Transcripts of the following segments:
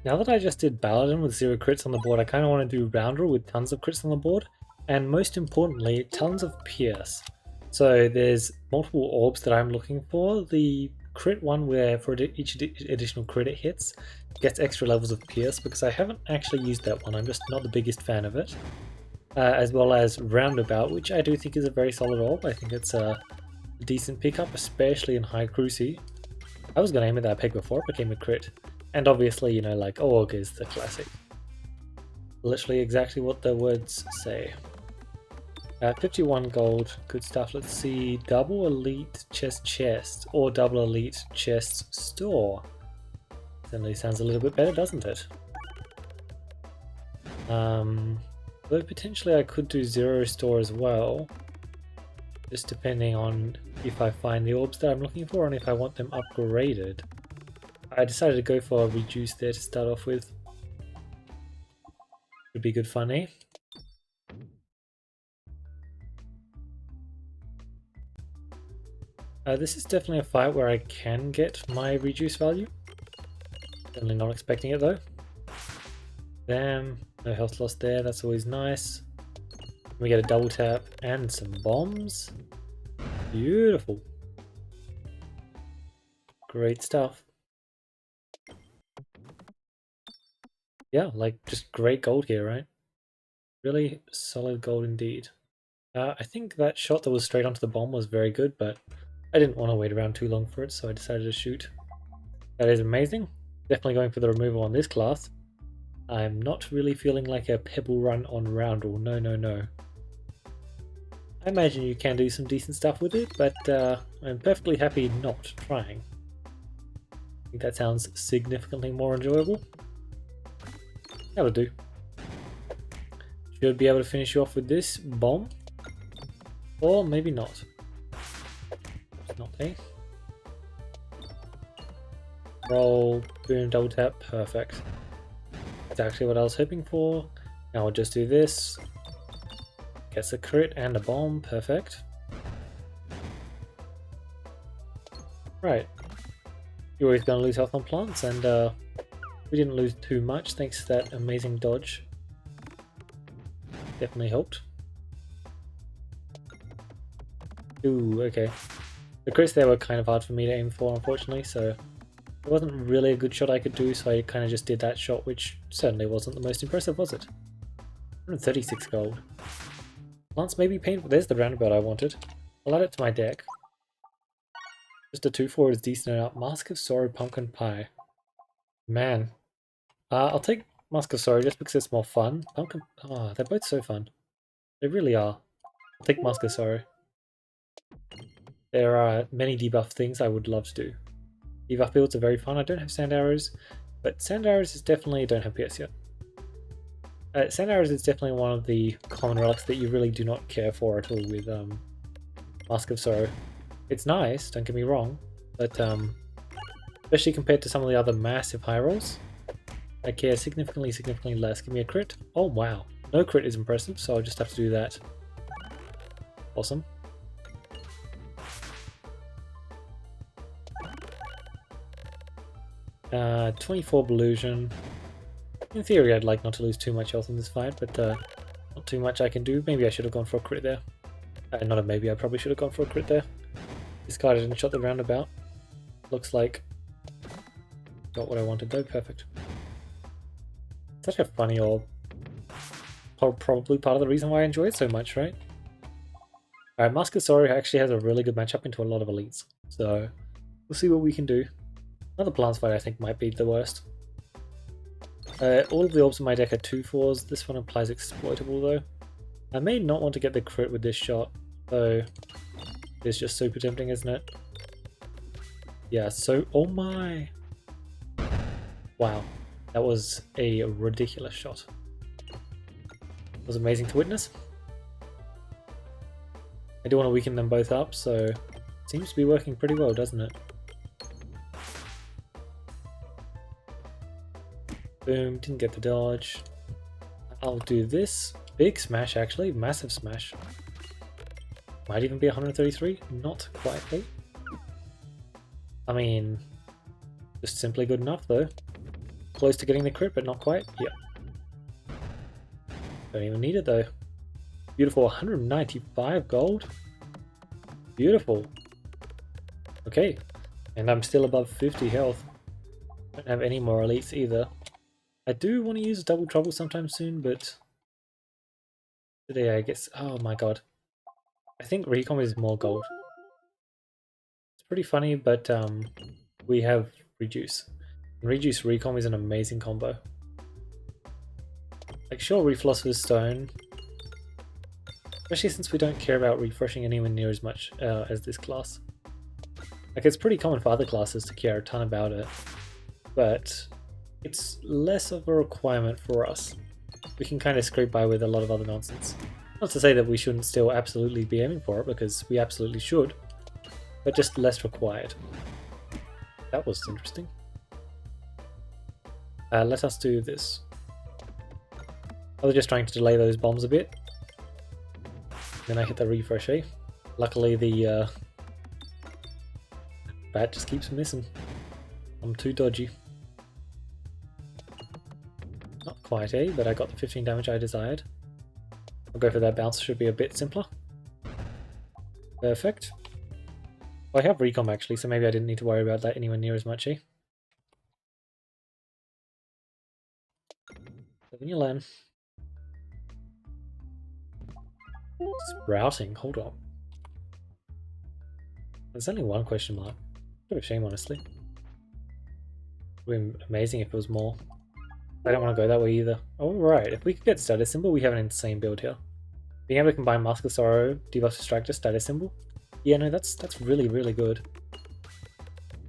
Now that I just did Paladin with 0 crits on the board, I kind of want to do Roundel with tons of crits on the board, and most importantly, tons of Pierce. So there's multiple orbs that I'm looking for. The crit one where for each additional crit it hits gets extra levels of Pierce, because I haven't actually used that one, I'm just not the biggest fan of it. As well as Roundabout, which I do think is a very solid orb. I think it's a decent pickup, especially in High Cruci. I was going to aim at that peg before it became a crit. And obviously, you know, like Auger is the classic. Literally exactly what the words say. 51 gold, good stuff. Let's see, double elite chest, or double elite chest store. Certainly sounds a little bit better, doesn't it? Though potentially I could do 0 store as well. Just depending on if I find the orbs that I'm looking for and if I want them upgraded. I decided to go for a reduce there to start off with. Would be good fun, eh? This is definitely a fight where I can get my reduce value. Definitely not expecting it though. Damn, no health loss there, that's always nice. We get a double tap and some bombs. Beautiful. Great stuff. Yeah, like just great gold here, right? Really solid gold indeed. I think that shot that was straight onto the bomb was very good, but I didn't want to wait around too long for it, so I decided to shoot. That is amazing. Definitely going for the removal on this class. I'm not really feeling like a pebble run on Roundel, no no no. I imagine you can do some decent stuff with it, but I'm perfectly happy not trying. I think that sounds significantly more enjoyable. That'll do. Should be able to finish you off with this bomb. Or maybe not. It's not, eh? Roll, boom, double tap, perfect. That's actually what I was hoping for. Now I'll just do this. Gets a crit and a bomb, perfect. Right. You're always going to lose health on plants, and we didn't lose too much thanks to that amazing dodge. Definitely helped. Ooh, okay. The crits there were kind of hard for me to aim for, unfortunately, so it wasn't really a good shot I could do, so I kind of just did that shot, which certainly wasn't the most impressive, was it? 136 gold. Plants may be painful. There's the roundabout I wanted. I'll add it to my deck. Just a 2/4 is decent enough. Mask of Sorrow, Pumpkin Pie. Man. I'll take Mask of Sorrow just because it's more fun. Pumpkin... Oh, they're both so fun. They really are. I'll take Mask of Sorrow. There are many debuff things I would love to do. Debuff builds are very fun. I don't have Sand Arrows, but Sand Arrows is definitely... don't have PS yet. Sand Arrows is definitely one of the common relics that you really do not care for at all with Mask of Sorrow. It's nice, don't get me wrong, but especially compared to some of the other massive high rolls, I care significantly less. Give me a crit. Oh wow, no crit is impressive, so I'll just have to do that. Awesome. Uh, 24 Delusion. In theory, I'd like not to lose too much health in this fight, but not too much I can do. Maybe I should have gone for a crit there. Not a maybe, I probably should have gone for a crit there. Discarded and shot the roundabout. Looks like got what I wanted though, perfect. Such a funny orb. Probably part of the reason why I enjoy it so much, right? Alright, Mask of Sorrow actually has a really good matchup into a lot of elites, so we'll see what we can do. Another plants fight I think might be the worst. All of the orbs in my deck are 2/4s. This one applies exploitable though. I may not want to get the crit with this shot, though it's just super tempting, isn't it? Yeah, so... oh my! Wow, that was a ridiculous shot. It was amazing to witness. I do want to weaken them both up, so it seems to be working pretty well, doesn't it? Boom, didn't get the dodge. I'll do this. Big smash actually, massive smash. Might even be 133, not quite though. I mean, just simply good enough though. Close to getting the crit, but not quite. Yep. Don't even need it though. Beautiful, 195 gold. Beautiful. Okay, and I'm still above 50 health. Don't have any more elites either. I do want to use double trouble sometime soon, but today I guess. Oh my god, I think recon is more gold. It's pretty funny, but we have reduce. And reduce recon is an amazing combo. Like sure, Reflosphorus Stone, especially since we don't care about refreshing anywhere near as much as this class. Like it's pretty common for other classes to care a ton about it, but it's less of a requirement for us. We can kind of scrape by with a lot of other nonsense. Not to say that we shouldn't still absolutely be aiming for it, because we absolutely should, but just less required. That was interesting. Let us do this. I was just trying to delay those bombs a bit. Then I hit the refresh, eh? Luckily the bat just keeps missing. I'm too dodgy. Not quite, eh? But I got the 15 damage I desired. I'll go for that bounce, should be a bit simpler. Perfect. Well, I have recom actually, so maybe I didn't need to worry about that anywhere near as much, eh? Living your land. Sprouting, hold on. There's only one question mark. Bit of a shame, honestly. It would be amazing if it was more. I don't want to go that way either. Oh, right, if we could get status symbol, we have an insane build here. Being able to combine Mask of Sorrow, Debuff Distractor, status symbol. Yeah, no, that's really, really good.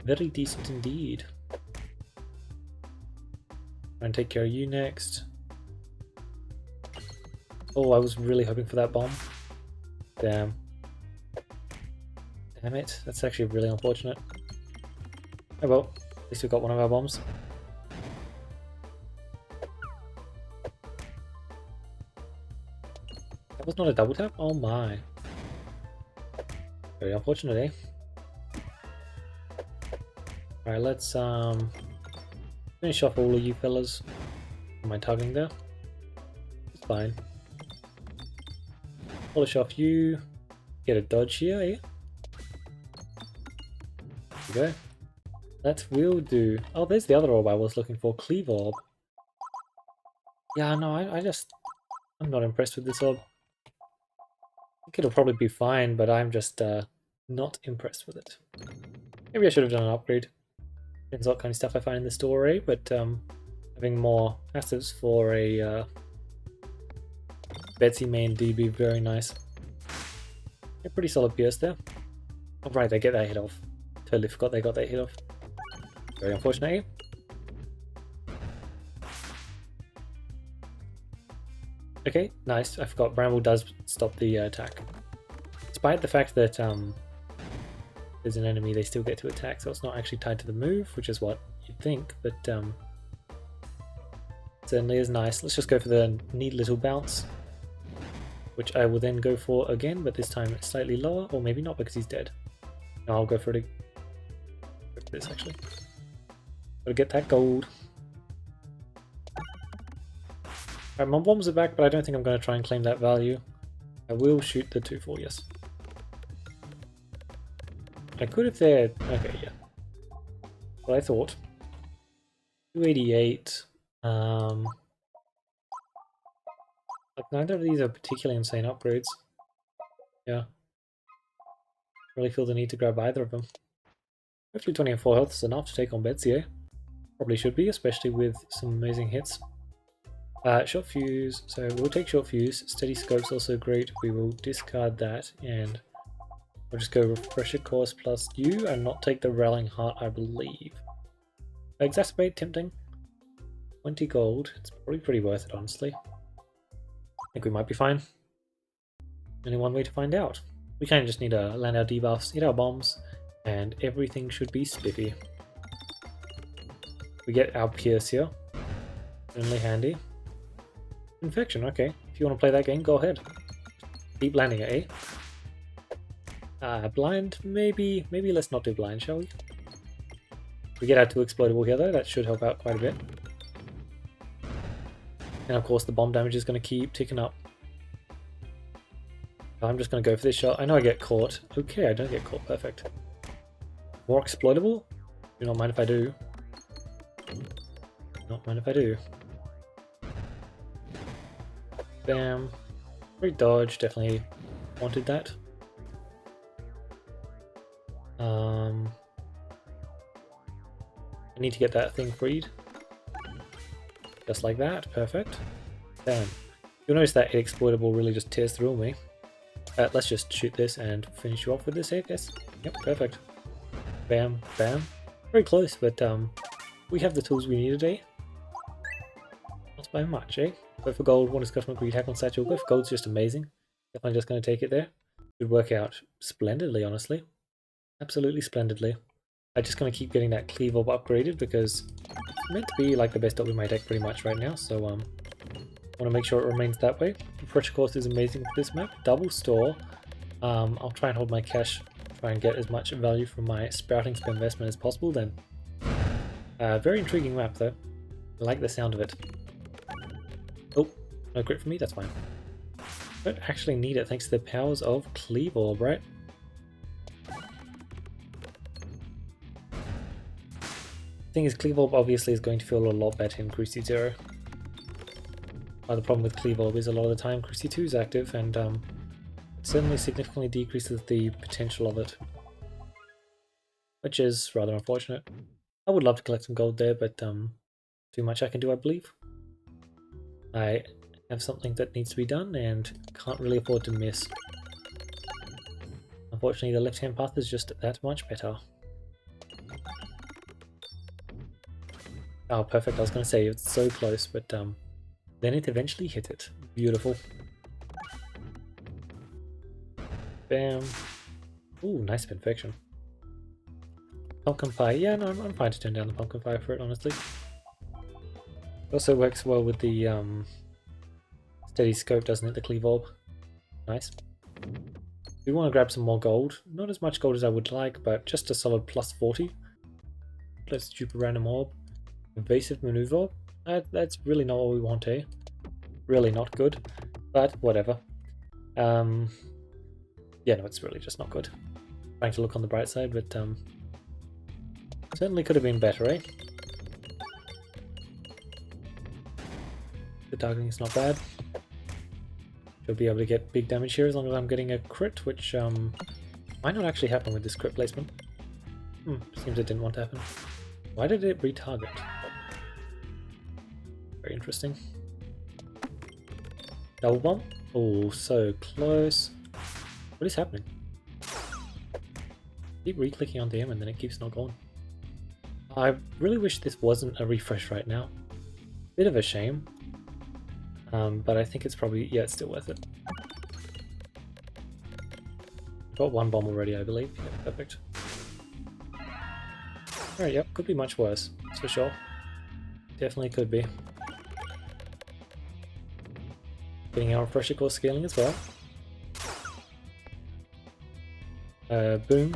Very decent indeed. Try and take care of you next. Oh, I was really hoping for that bomb. Damn. Damn it, that's actually really unfortunate. Oh well, at least we got one of our bombs. That was not a double tap? Oh my. Very unfortunate, eh? Alright, let's finish off all of you fellas. Am I tugging there? It's fine. Polish off you. Get a dodge here, eh? There we go. That will do. Oh, there's the other orb I was looking for. Cleave orb. Yeah, no, I'm not impressed with this orb. I think it'll probably be fine, but I'm just not impressed with it. Maybe I should have done an upgrade. Depends what kind of stuff I find in the store, eh? But having more passives for a Betsy main D be very nice. A pretty solid Pierce there. Oh right, they get that hit off. Totally forgot they got that hit off. Very unfortunate. Okay, nice. I forgot Bramble does stop the attack. Despite the fact that there's an enemy, they still get to attack, so it's not actually tied to the move, which is what you'd think, but certainly is nice. Let's just go for the neat little bounce, which I will then go for again, but this time it's slightly lower, or maybe not because he's dead. No, I'll go for it. Go for this actually. Gotta get that gold. Alright, my bombs are back, but I don't think I'm going to try and claim that value. I will shoot the 2-4, yes. I could if they're... okay, yeah. What I thought. 288. Like neither of these are particularly insane upgrades. Yeah. Really feel the need to grab either of them. Hopefully 20 and 4 health is enough to take on Betsy, eh? Probably should be, especially with some amazing hits. Short fuse, so we'll take short fuse. Steady scope's also great. We will discard that and we'll just go refresher course plus you and not take the rallying heart, I believe. Exacerbate, tempting. 20 gold. It's probably pretty worth it, honestly. I think we might be fine. Only one way to find out. We kind of just need to land our debuffs, hit our bombs, and everything should be spiffy. We get our Pierce here. Only handy. Infection, okay. If you want to play that game, go ahead. Keep landing it, eh? Blind, maybe let's not do blind, shall we? We get our 2 explodable here though, that should help out quite a bit. And of course the bomb damage is going to keep ticking up. I'm just going to go for this shot. I know I get caught. Okay, I don't get caught. Perfect. More exploitable? Do not mind if I do. Not mind if I do. Bam. Great dodge. Definitely wanted that. I need to get that thing freed. Just like that. Perfect. Bam. You'll notice that exploitable really just tears through me. Let's just shoot this and finish you off with this, I guess. Yep, perfect. Bam, bam. Very close, but we have the tools we need today. Not by much, eh? Go for gold, one discussion greed, hack on satchel. Go for gold's just amazing. Definitely just going to take it there. Should work out splendidly, honestly. Absolutely splendidly. I'm just going to keep getting that cleave orb upgraded because it's meant to be like the best up in my deck pretty much right now, so want to make sure it remains that way. The pressure course is amazing with this map. Double store. I'll try and hold my cash, try and get as much value from my sprouting investment as possible then. Very intriguing map though. I like the sound of it. Oh, no crit for me, that's fine. Don't actually need it thanks to the powers of Cleave Orb, right? Thing is, Cleave Orb obviously is going to feel a lot better in Cruci 0. The problem with Cleave Orb is a lot of the time Cruci 2 is active and it certainly significantly decreases the potential of it. Which is rather unfortunate. I would love to collect some gold there, but too much I can do, I believe. I have something that needs to be done and can't really afford to miss. Unfortunately, the left-hand path is just that much better. Oh, perfect. I was going to say, it's so close, but then it eventually hit it. Beautiful. Bam. Ooh, nice infection. Pumpkin pie. Yeah, no, I'm fine to turn down the pumpkin pie for it, honestly. It also works well with the steady scope, doesn't it? The cleave orb. Nice. We want to grab some more gold. Not as much gold as I would like, but just a solid plus 40. Let's dupe a random orb. Evasive maneuver. That's really not what we want, eh? Really not good, but whatever. Yeah, no, it's really just not good. Trying to look on the bright side, but certainly could have been better, eh? The targeting is not bad. Should be able to get big damage here as long as I'm getting a crit, which might not actually happen with this crit placement. Seems it didn't want to happen. Why did it retarget? Very interesting. Double bomb? Oh, so close. What is happening? Keep re-clicking on DM and then it keeps not going. I really wish this wasn't a refresh right now. Bit of a shame. But I think it's probably, yeah, it's still worth it. Got one bomb already, I believe. Yeah, perfect. Alright, yep, could be much worse, that's for sure. Definitely could be. Getting our refresher course scaling as well. Boom.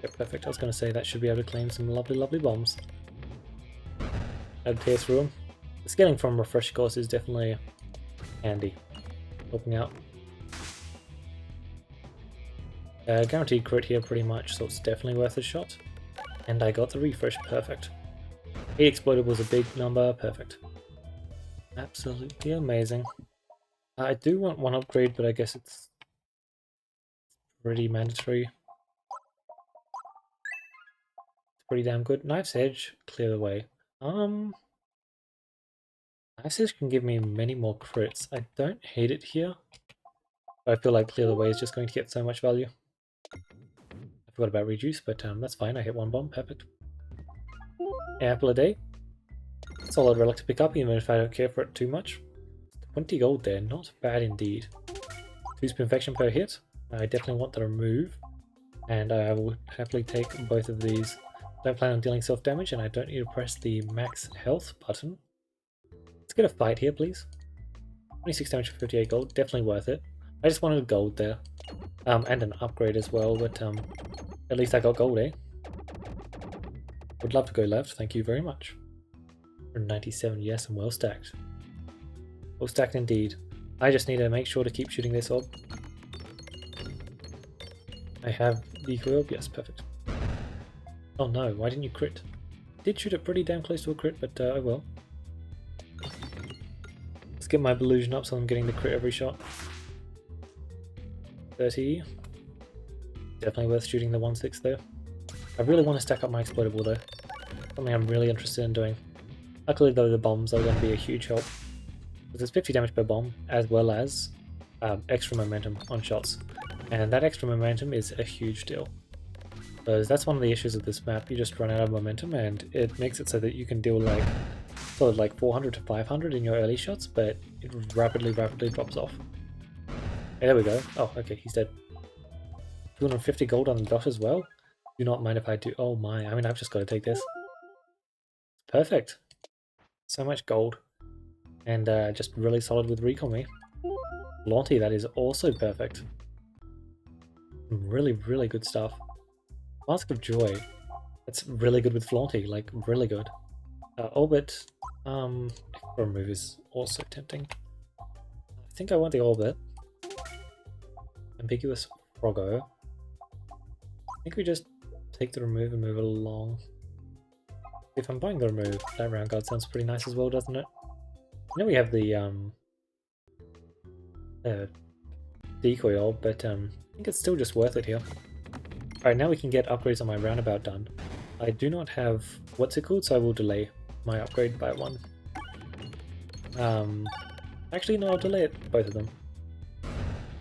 Yep, perfect. I was going to say that should be able to claim some lovely, lovely bombs. I'd tear through them. The scaling from refresher course is definitely handy. Helping out. Guaranteed crit here pretty much, so it's definitely worth a shot. And I got the refresh, perfect. 8 exploitable is a big number, perfect. Absolutely amazing. I do want one upgrade, but I guess it's pretty mandatory. It's pretty damn good. Knife's Edge, clear the way. Knife's Edge can give me many more crits. I don't hate it here, but I feel like clear the way is just going to get so much value. I forgot about reduce, but that's fine. I hit one bomb, perfect. Apple a day. Solid relic to pick up, even if I don't care for it too much. 20 gold there, not bad indeed. 2 spin infection per hit. I definitely want the remove, and I will happily take both of these. Don't plan on dealing self damage, and I don't need to press the max health button. Let's get a fight here, please. 26 damage for 58 gold, definitely worth it. I just wanted gold there, and an upgrade as well, but at least I got gold, eh? Would love to go left, thank you very much. 97, yes, and well stacked. All stacked indeed. I just need to make sure to keep shooting this orb. I have the orb, yes, perfect. Oh no, why didn't you crit? Did shoot it pretty damn close to a crit, but I will. Let's get my illusion up so I'm getting the crit every shot. 30. Definitely worth shooting the 1/6 though. I really want to stack up my explodable though. Something I'm really interested in doing. Luckily though, the bombs are going to be a huge help. Because it's 50 damage per bomb, as well as extra momentum on shots. And that extra momentum is a huge deal. Because that's one of the issues of this map, you just run out of momentum and it makes it so that you can deal like sort of like 400 to 500 in your early shots, but it rapidly drops off. Hey, there we go. Oh, okay, he's dead. 250 gold on the dot as well. Do not mind if I do. Oh my, I mean, I've just got to take this. Perfect. So much gold. And just really solid with recon me. Flaunty, that is also perfect. Really, really good stuff. Mask of Joy. That's really good with Flaunty, like really good. Orbit, remove is also tempting. I think I want the Orbit. Ambiguous Froggo. I think we just take the remove and move it along. If I'm buying the remove, that round guard sounds pretty nice as well, doesn't it? I know we have the decoy orb, but I think it's still just worth it here. Alright, now we can get upgrades on my roundabout done. I do not have what's it called, so I will delay my upgrade by one. Actually no, I'll delay it, both of them.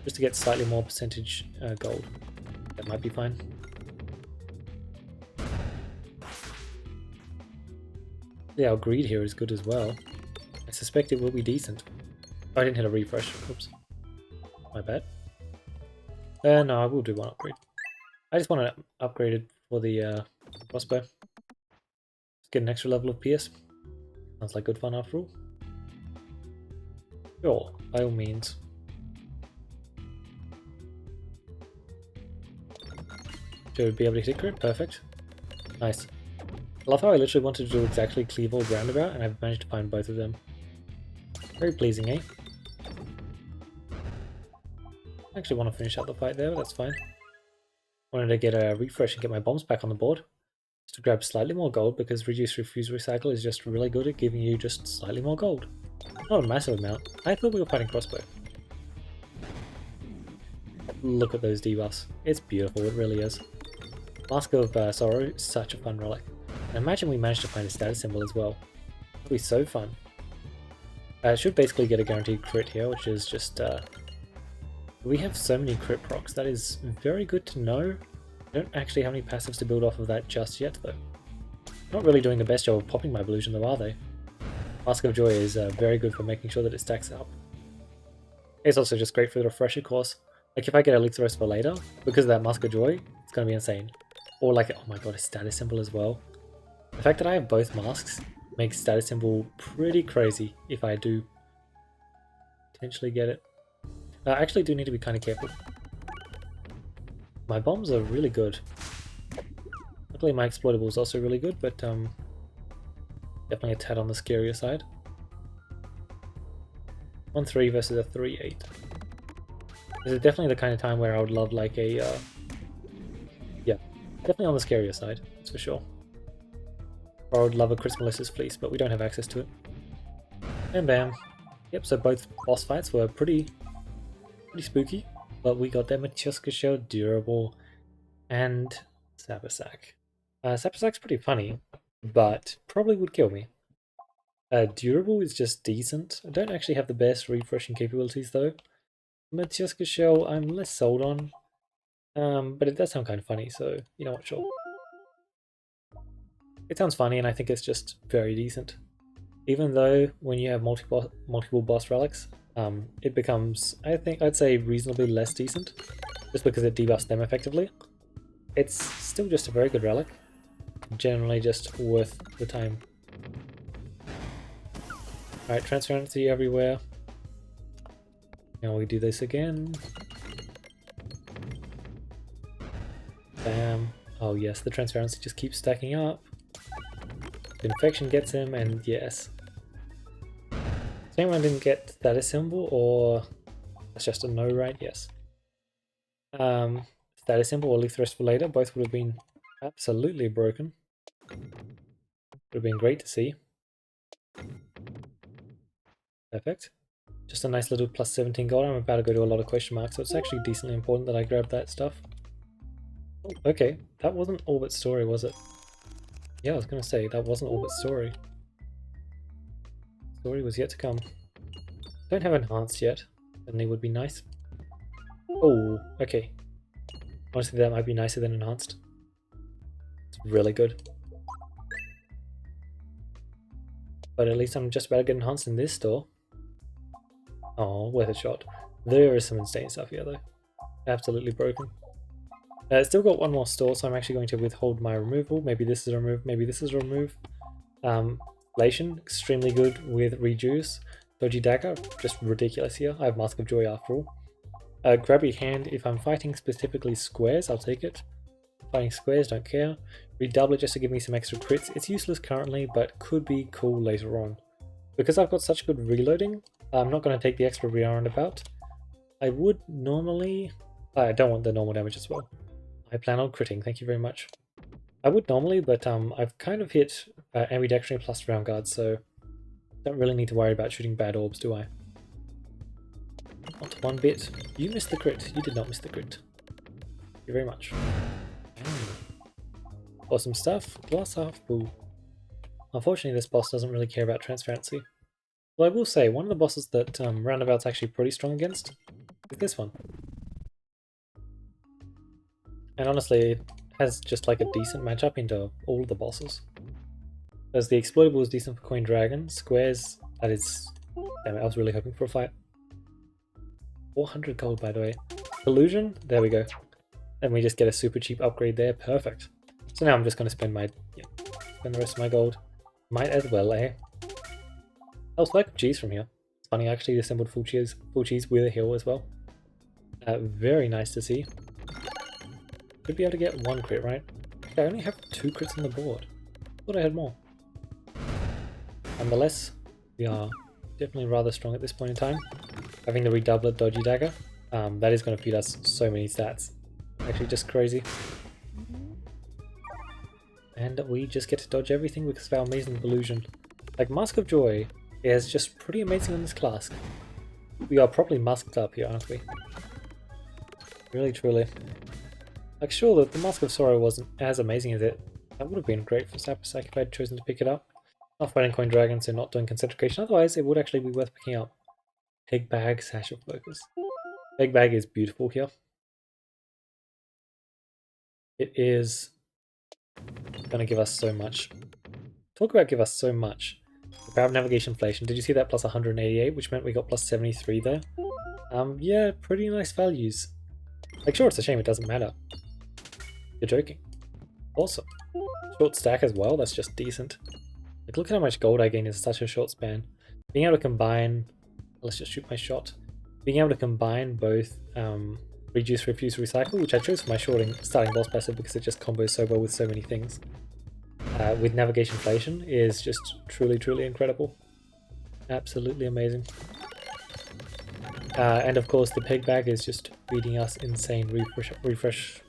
Just to get slightly more percentage gold. That might be fine. Yeah, our greed here is good as well. I suspect it will be decent. Oh, I didn't hit a refresh. Oops. My bad. No, I will do one upgrade. I just want it upgraded for the crossbow. Just get an extra level of PS. Sounds like good fun after all. Sure, by all means. Should be able to hit crit. Perfect. Nice. I love how I literally wanted to do exactly cleave all roundabout and I've managed to find both of them. Very pleasing, eh? I actually want to finish out the fight there, but that's fine. Wanted to get a refresh and get my bombs back on the board. Just to grab slightly more gold because reduce, refuse, recycle is just really good at giving you just slightly more gold. Not a massive amount. I thought we were fighting crossbow. Look at those debuffs. It's beautiful, it really is. Mask of Sorrow is such a fun relic. And imagine we managed to find a status symbol as well. That'd be so fun. It should basically get a guaranteed crit here, which is just we have so many crit procs. That is very good to know. I don't actually have any passives to build off of that just yet though. Not really doing the best job of popping my illusion though, are they? Mask of Joy is very good for making sure that it stacks up. It's also just great for the refresher course. Like if I get Elixir for later, because of that Mask of Joy, it's going to be insane. Or like, oh my god, a status symbol as well. The fact that I have both masks makes status symbol pretty crazy if I do potentially get it. I actually do need to be kind of careful. My bombs are really good. Luckily my exploitable is also really good, but definitely a tad on the scarier side. 1-3 versus a 3-8. This is definitely the kind of time where I would love like a yeah, definitely on the scarier side, that's for sure. Or I would love a Chris Melissa's Fleece, but we don't have access to it. And bam. Yep, so both boss fights were pretty spooky, but we got them with Chuska Shell, Durable, and Sabersack. Sabersack's pretty funny, but probably would kill me. Durable is just decent. I don't actually have the best refreshing capabilities though. Machuska Shell I'm less sold on, but it does sound kind of funny, so you know what, sure. It sounds funny and I think it's just very decent. Even though when you have multiple boss relics, it becomes, I'd say reasonably less decent, just because it debuffs them effectively. It's still just a very good relic, generally just worth the time. Alright, transparency everywhere. Now we do this again. Bam. Oh yes, the transparency just keeps stacking up. Infection gets him, and yes. Does anyone didn't get status symbol, or that's just a no, right? Yes. Status symbol or leave the rest for later. Both would have been absolutely broken. Would have been great to see. Perfect. Just a nice little plus 17 gold. I'm about to go to a lot of question marks, so it's actually decently important that I grab that stuff. Oh, okay, that wasn't Orbit's story, was it? Yeah, I was going to say, that wasn't Orbit's story. Story was yet to come. Don't have enhanced yet. Certainly would be nice. Oh, okay. Honestly, that might be nicer than enhanced. It's really good. But at least I'm just about to get enhanced in this store. Oh, worth a shot. There is some insane stuff here, though. Absolutely broken. Still got one more store, so I'm actually going to withhold my removal. Maybe this is a remove, maybe this is a remove. Lation, extremely good with reduce. Dodgy Dagger, just ridiculous here. I have Mask of Joy after all. Grabby Hand, if I'm fighting specifically squares, I'll take it. Fighting squares, don't care. Redouble it just to give me some extra crits. It's useless currently, but could be cool later on. Because I've got such good reloading, I'm not going to take the extra roundabout. I would normally... I don't want the normal damage as well. I plan on critting, thank you very much. I would normally, but I've kind of hit ambidextrous plus round guard, so don't really need to worry about shooting bad orbs, do I? Not one bit. You missed the crit. You did not miss the crit. Thank you very much. Awesome stuff. Glass half. Boo. Unfortunately, this boss doesn't really care about transparency. Well, I will say, one of the bosses that Roundabout's actually pretty strong against is this one. And honestly, it has just like a decent matchup into all of the bosses. As the Exploitable is decent for Coin Dragon, Squares, that is... Damn it, I was really hoping for a fight. 400 gold, by the way. Illusion, there we go. And we just get a super cheap upgrade there, perfect. So now I'm just going to spend the rest of my gold. Might as well, eh? I'll select cheese from here. It's funny, I actually assembled full cheese with a heal as well. Very nice to see. Should be able to get one crit, right? Okay, I only have 2 crits on the board. Thought I had more. Nonetheless, we are definitely rather strong at this point in time. Having the redoublet Dodgy Dagger, that is going to feed us so many stats. Actually just crazy. And we just get to dodge everything because of our amazing illusion. Like, Mask of Joy is just pretty amazing on this class. We are properly masked up here, aren't we? Really, truly. Like, sure, the Mask of Sorrow wasn't as amazing as it. That would have been great for Sapasac if I had chosen to pick it up. Not fighting Coin Dragon, so not doing Concentration. Otherwise, it would actually be worth picking up. Peg Bag, Sash of Focus. Peg Bag is beautiful here. It is going to give us so much. Talk about give us so much. The Power of Navigation Inflation. Did you see that plus 188, which meant we got plus 73 there? Yeah, pretty nice values. Like, sure, it's a shame it doesn't matter. You're joking. Awesome. Short stack as well, that's just decent. Like, look at how much gold I gained in such a short span. Being able to combine... Let's just shoot my shot. Being able to combine both Reduce, Refuse, Recycle, which I chose for my starting boss passive because it just combos so well with so many things. With Navigation Inflation is just truly, truly incredible. Absolutely amazing. And of course the Peg Bag is just feeding us insane refresh...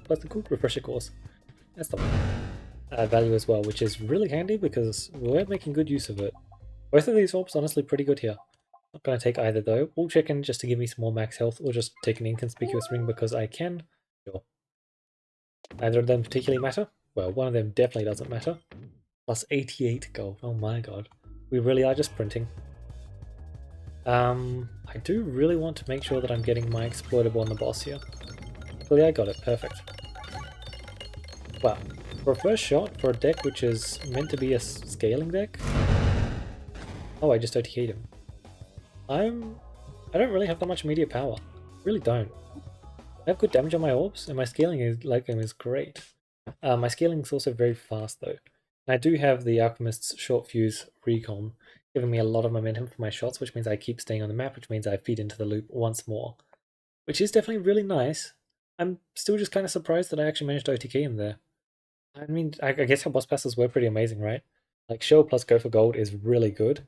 What's the called? Refresher course. That's the one. Value as well, which is really handy because we're making good use of it. Both of these orbs honestly pretty good here. Not going to take either though. We'll check in just to give me some more max health, or just take an inconspicuous ring because I can. Sure. Neither of them particularly matter. Well, one of them definitely doesn't matter. Plus 88 gold. Oh my god. We really are just printing. I do really want to make sure that I'm getting my exploitable on the boss here. Luckily I got it. Perfect. Wow. For a first shot, for a deck which is meant to be a scaling deck... Oh, I just OTK'd him. I don't really have that much immediate power. Really don't. I have good damage on my orbs, and my scaling is great. My scaling is also very fast though. And I do have the Alchemist's Short Fuse Recon, giving me a lot of momentum for my shots, which means I keep staying on the map, which means I feed into the loop once more. Which is definitely really nice. I'm still just kind of surprised that I actually managed to OTK him there. I mean, I guess our boss passes were pretty amazing, right? Like, Show plus Go for Gold is really good.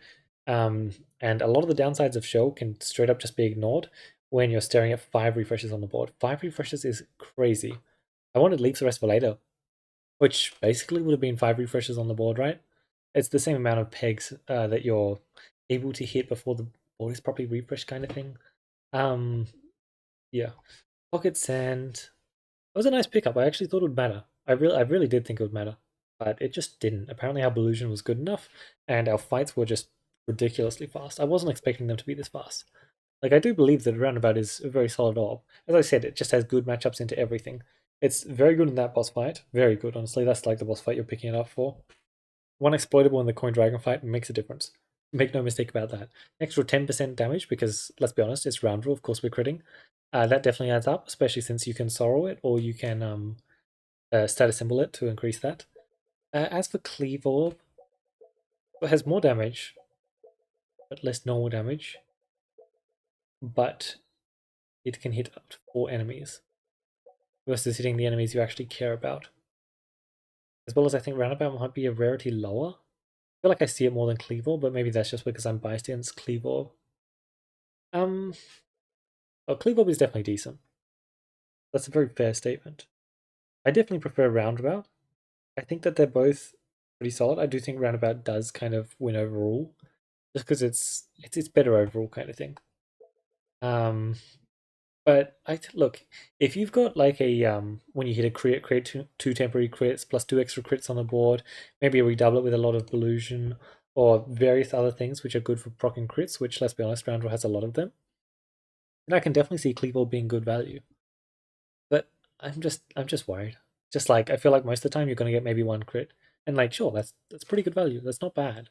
And a lot of the downsides of Shell can straight up just be ignored when you're staring at 5 refreshes on the board. 5 refreshes is crazy. I wanted Leaps Arrest for later, which basically would have been 5 refreshes on the board, right? It's the same amount of pegs that you're able to hit before the board is properly refreshed, kind of thing. Um, yeah. Pocket Sand. It was a nice pickup. I actually thought it would matter. I really did think it would matter, but it just didn't. Apparently, our Belusion was good enough, and our fights were just ridiculously fast. I wasn't expecting them to be this fast. Like, I do believe that Roundabout is a very solid orb. As I said, it just has good matchups into everything. It's very good in that boss fight. Very good, honestly. That's like the boss fight you're picking it up for. One exploitable in the Coin Dragon fight makes a difference. Make no mistake about that. Extra 10% damage, because let's be honest, it's round rule, of course we're critting. That definitely adds up, especially since you can sorrow it, or you can status symbol it to increase that. As for Cleave Orb, it has more damage, but less normal damage. But it can hit up to 4 enemies, versus hitting the enemies you actually care about. As well as I think Roundabout might be a rarity lower. I feel like I see it more than Cleave Orb, but maybe that's just because I'm biased against Cleave Orb. Well, Cleave Orb is definitely decent. That's a very fair statement. I definitely prefer Roundabout. I think that they're both pretty solid. I do think Roundabout does kind of win overall, just because it's better overall kind of thing. Um, but look, if you've got like a when you hit a crit, create two temporary crits plus 2 extra crits on the board, maybe redouble it with a lot of Illusion or various other things which are good for proccing crits, which let's be honest, Roundabout has a lot of them. And I can definitely see Cleave being good value. But I'm just worried. Just like I feel like most of the time you're gonna get maybe 1 crit. And like sure, that's pretty good value. That's not bad.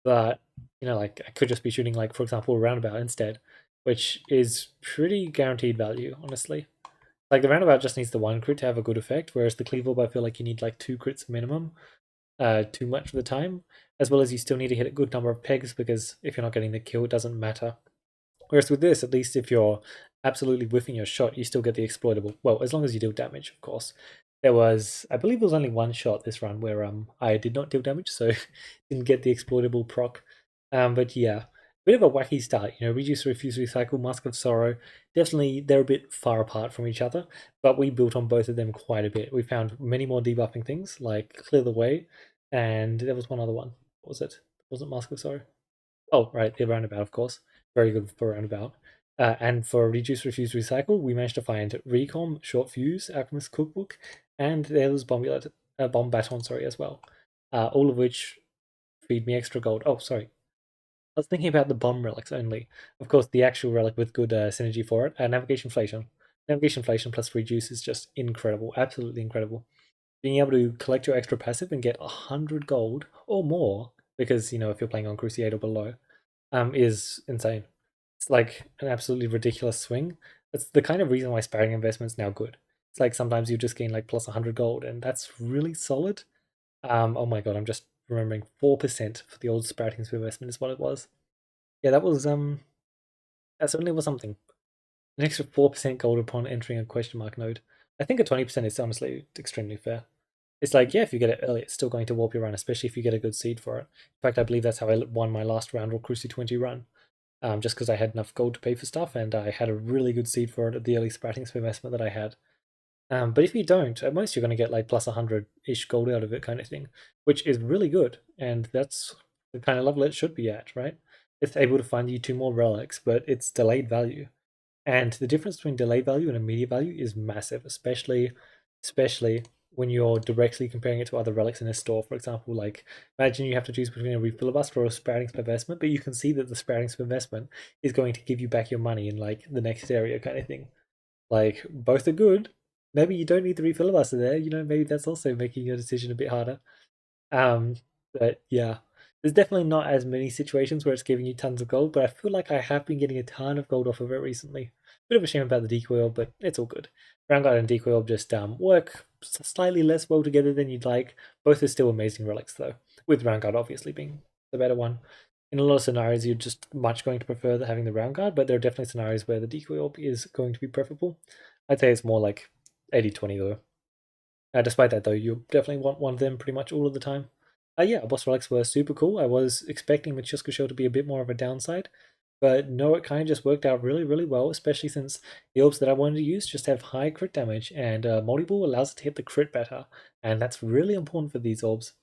But like I could just be shooting like for example a roundabout instead, which is pretty guaranteed value, honestly. Like the roundabout just needs the 1 crit to have a good effect, whereas the cleave orb I feel like you need like 2 crits minimum, too much of the time, as well as you still need to hit a good number of pegs because if you're not getting the kill, it doesn't matter. Whereas with this, at least if you're absolutely whiffing your shot, you still get the exploitable. Well, as long as you deal damage, of course. There was, I believe, there was only 1 shot this run where I did not deal damage, so didn't get the exploitable proc. But yeah, bit of a wacky start. Reduce, refuse, recycle, Mask of Sorrow. Definitely, they're a bit far apart from each other, but we built on both of them quite a bit. We found many more debuffing things like Clear the Way, and there was one other one. What was it? Was it Mask of Sorrow? Oh, right, the roundabout, of course. Very good for roundabout. And for reduce, refuse, recycle, we managed to find Recom, Short Fuse, Alchemist Cookbook, and there was Bomb Baton, sorry, as well. All of which feed me extra gold. Oh, sorry. I was thinking about the bomb relics only. Of course, the actual relic with good synergy for it. Navigation Inflation. Navigation Inflation plus reduce is just incredible. Absolutely incredible. Being able to collect your extra passive and get 100 gold or more, because, if you're playing on Cruciate or below, is insane. It's like an absolutely ridiculous swing. That's the kind of reason why sparring investment's now good. It's like sometimes you just gain like plus 100 gold, and that's really solid. Oh my god, I'm just remembering 4% for the old sparring investment is what it was. Yeah, that certainly was something. An extra 4% gold upon entering a question mark node. I think a 20% is honestly extremely fair. It's like, yeah, if you get it early, it's still going to warp your run, especially if you get a good seed for it. In fact, I believe that's how I won my last round or Cruci 20 run. Just because I had enough gold to pay for stuff, and I had a really good seed for it at the early sprouting investment that I had. But if you don't, at most you're going to get like plus 100-ish gold out of it kind of thing, which is really good, and that's the kind of level it should be at, right? It's able to find you 2 more relics, but it's delayed value. And the difference between delayed value and immediate value is massive, especially when you're directly comparing it to other relics in a store. For example, like imagine you have to choose between a refilibuster or a sprouting investment, but you can see that the sprouting investment is going to give you back your money in like the next area kind of thing. Like both are good. Maybe you don't need the refilibuster there. Maybe that's also making your decision a bit harder. Um, but yeah, there's definitely not as many situations where it's giving you tons of gold, but I feel like I have been getting a ton of gold off of it recently. Bit of a shame about the decoy orb, but it's all good. Round Guard and decoy orb just work slightly less well together than you'd like. Both are still amazing relics though, with Round Guard obviously being the better one. In a lot of scenarios, you're just much going to prefer having the Round Guard, but there are definitely scenarios where the decoy orb is going to be preferable. I'd say it's more like 80-20 though. Despite that though, you definitely want one of them pretty much all of the time. Yeah, boss relics were super cool. I was expecting Machuska Shell to be a bit more of a downside, but no, it kind of just worked out really, really well, especially since the orbs that I wanted to use just have high crit damage, and Multi-Ball allows it to hit the crit better, and that's really important for these orbs.